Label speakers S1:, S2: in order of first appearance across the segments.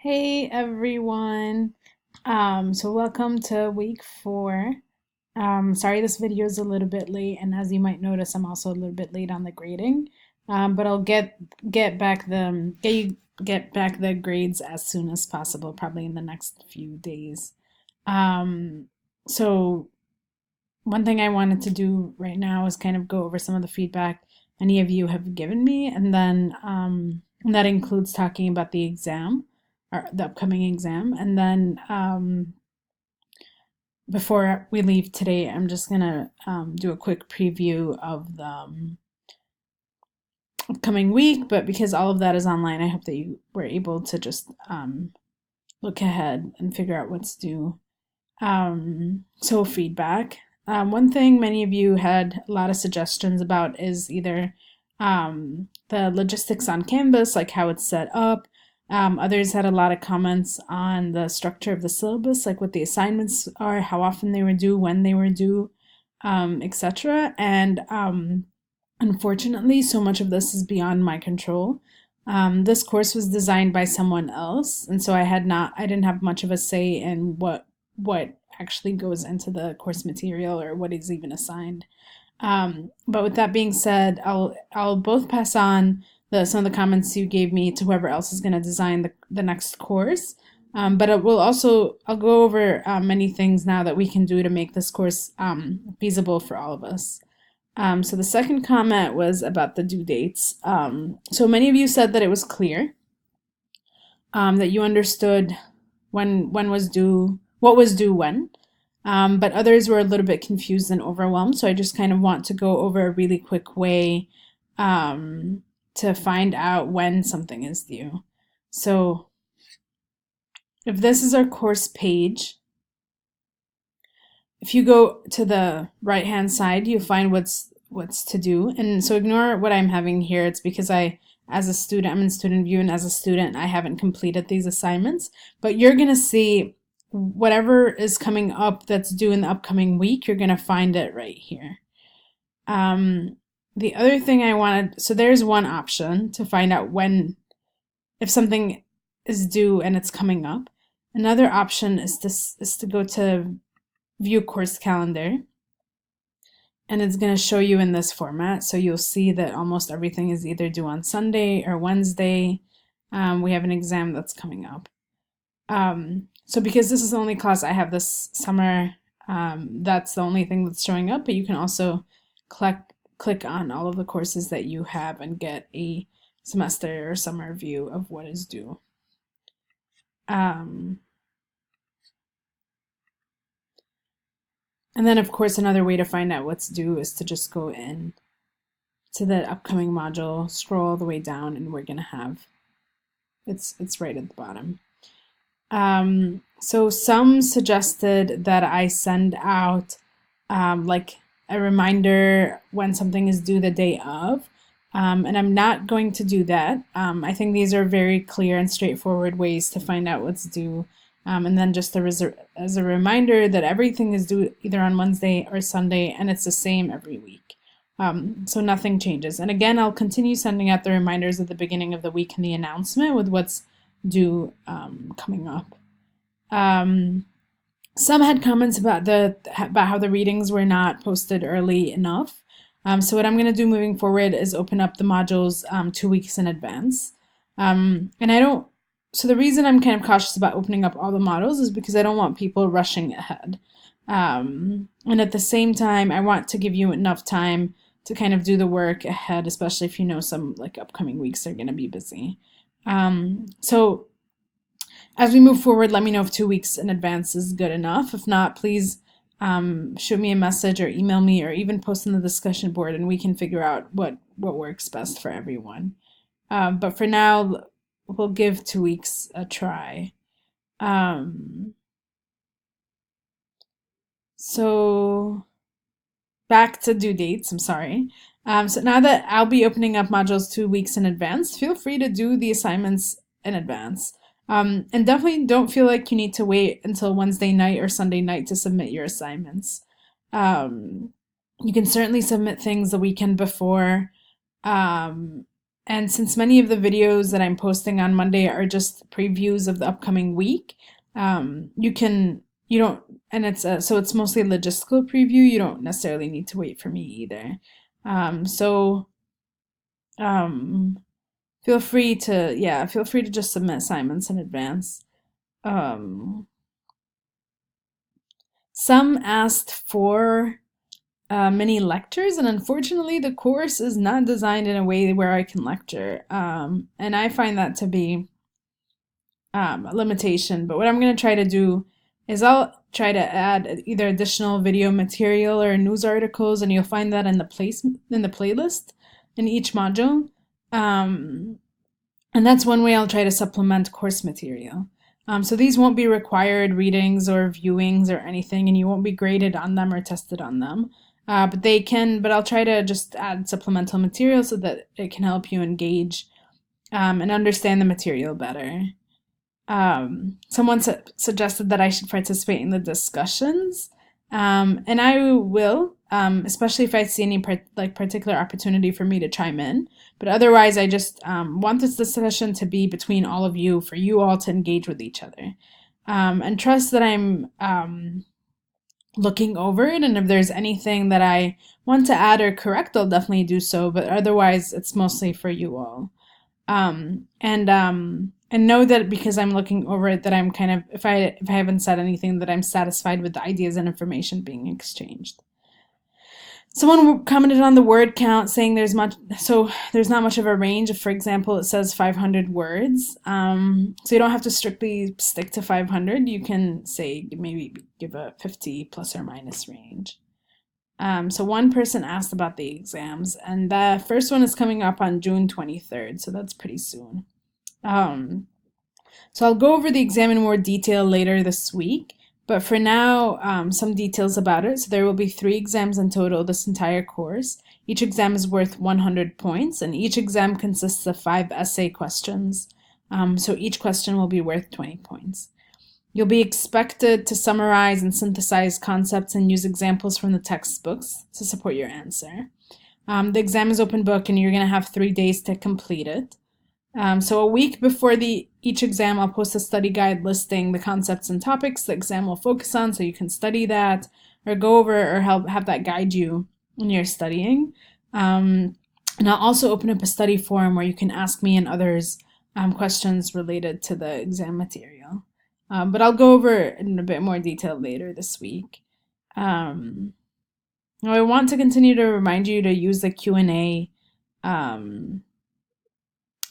S1: Hey everyone. So welcome to week 4. Sorry this video is a little bit late, and as you might notice, I'm also a little bit late on the grading. But I'll get back the grades as soon as possible, probably in the next few days. Um, so one thing I wanted to do right now is kind of go over some of the feedback any of you have given me, and then and that includes talking about the exam, or the upcoming exam. And then before we leave today, I'm just gonna do a quick preview of the upcoming week. But because all of that is online, I hope that you were able to just look ahead and figure out what's due. So feedback. One thing many of you had a lot of suggestions about is either the logistics on Canvas, like how it's set up. Others had a lot of comments on the structure of the syllabus, like what the assignments are, how often they were due, when they were due, etc. And unfortunately, so much of this is beyond my control. This course was designed by someone else, and so I didn't have much of a say in what actually goes into the course material or what is even assigned. But with that being said, I'll both pass on some of the comments you gave me to whoever else is going to design the next course. But I'll go over many things now that we can do to make this course feasible for all of us. So the second comment was about the due dates. So many of you said that it was clear, that you understood when was due, what was due when. But others were a little bit confused and overwhelmed. So I just kind of want to go over a really quick way to find out when something is due. So if this is our course page, if you go to the right hand side, you'll find what's to do. And so ignore what I'm having here. It's because as a student, I'm in student view, and as a student, I haven't completed these assignments. But you're going to see whatever is coming up that's due in the upcoming week, you're going to find it right here. The other thing so there's one option to find out if something is due and it's coming up. Another option is to go to view course calendar, and it's going to show you in this format. So you'll see that almost everything is either due on Sunday or Wednesday. We have an exam that's coming up. So because this is the only class I have this summer, that's the only thing that's showing up, but you can also click on all of the courses that you have and get a semester or summer view of what is due. And then, of course, another way to find out what's due is to just go in to the upcoming module, scroll all the way down, and we're going to have, it's right at the bottom. So some suggested that I send out like a reminder when something is due the day of, and I'm not going to do that. I think these are very clear and straightforward ways to find out what's due. And then just as a reminder that everything is due either on Wednesday or Sunday, and it's the same every week. So nothing changes. And again, I'll continue sending out the reminders at the beginning of the week and the announcement with what's due coming up. Some had comments about how the readings were not posted early enough. So what I'm going to do moving forward is open up the modules 2 weeks in advance. So the reason I'm kind of cautious about opening up all the modules is because I don't want people rushing ahead. And at the same time, I want to give you enough time to kind of do the work ahead, especially if you know some like upcoming weeks are going to be busy. So as we move forward, let me know if 2 weeks in advance is good enough. If not, please shoot me a message or email me, or even post on the discussion board, and we can figure out what works best for everyone. But for now, we'll give 2 weeks a try. So back to due dates, I'm sorry. So now that I'll be opening up modules 2 weeks in advance, feel free to do the assignments in advance. And definitely don't feel like you need to wait until Wednesday night or Sunday night to submit your assignments. You can certainly submit things the weekend before. And since many of the videos that I'm posting on Monday are just previews of the upcoming week, you don't, and so it's mostly a logistical preview. You don't necessarily need to wait for me either. So feel free to, feel free to just submit assignments in advance. Um, some asked for mini lectures, and unfortunately, the course is not designed in a way where I can lecture. And I find that to be a limitation. But what I'm going to try to do is I'll try to add either additional video material or news articles, and you'll find that in the playlist in each module. And that's one way I'll try to supplement course material. So these won't be required readings or viewings or anything, and you won't be graded on them or tested on them. But I'll try to just add supplemental material so that it can help you engage and understand the material better. Someone suggested that I should participate in the discussions, and I will, especially if I see any particular opportunity for me to chime in. But otherwise, I just want this discussion to be between all of you, for you all to engage with each other, and trust that I'm looking over it. And if there's anything that I want to add or correct, I'll definitely do so. But otherwise, it's mostly for you all. And know that because I'm looking over it, that I'm kind of, if I haven't said anything, that I'm satisfied with the ideas and information being exchanged. Someone commented on the word count, saying there's not much of a range. For example, it says 500 words. So you don't have to strictly stick to 500. You can say maybe give a 50 plus or minus range. So one person asked about the exams, and the first one is coming up on June 23rd, so that's pretty soon. So I'll go over the exam in more detail later this week, but for now, some details about it. So there will be 3 exams in total this entire course. Each exam is worth 100 points, and each exam consists of 5 essay questions. So each question will be worth 20 points. You'll be expected to summarize and synthesize concepts and use examples from the textbooks to support your answer. The exam is open book, and you're going to have 3 days to complete it. So a week before each exam, I'll post a study guide listing the concepts and topics the exam will focus on, so you can study that or go over or have that guide you in your studying. And I'll also open up a study forum where you can ask me and others questions related to the exam material. But I'll go over it in a bit more detail later this week. Now I want to continue to remind you to use the Q&A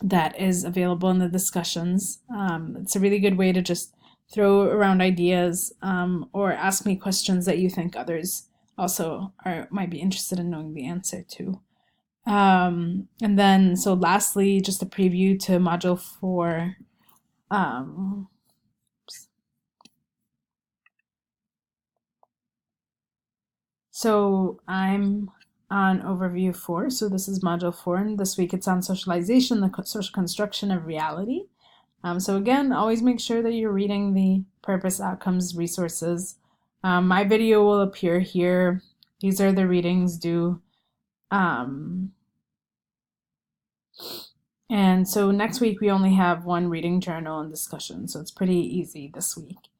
S1: that is available in the discussions. It's a really good way to just throw around ideas or ask me questions that you think others also might be interested in knowing the answer to. And then, so lastly, just a preview to Module 4. So I'm on Overview 4, so this is Module 4, and this week it's on socialization, the social construction of reality. So again, always make sure that you're reading the purpose, outcomes, resources. My video will appear here. These are the readings due. And so next week we only have 1 reading journal and discussion, so it's pretty easy this week.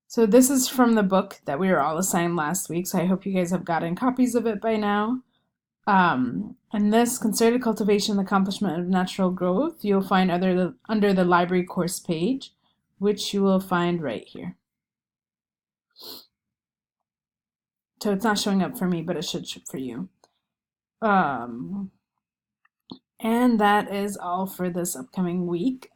S1: So this is from the book that we were all assigned last week, so I hope you guys have gotten copies of it by now. And this, Concerted Cultivation and Accomplishment of Natural Growth, you'll find under the library course page, which you will find right here. So it's not showing up for me, but it should for you. And that is all for this upcoming week.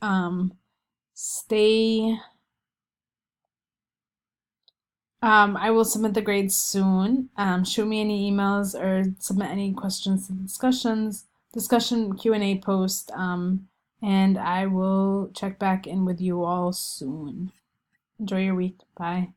S1: I will submit the grades soon. Shoot me any emails or submit any questions to the discussion Q&A post, and I will check back in with you all soon. Enjoy your week. Bye.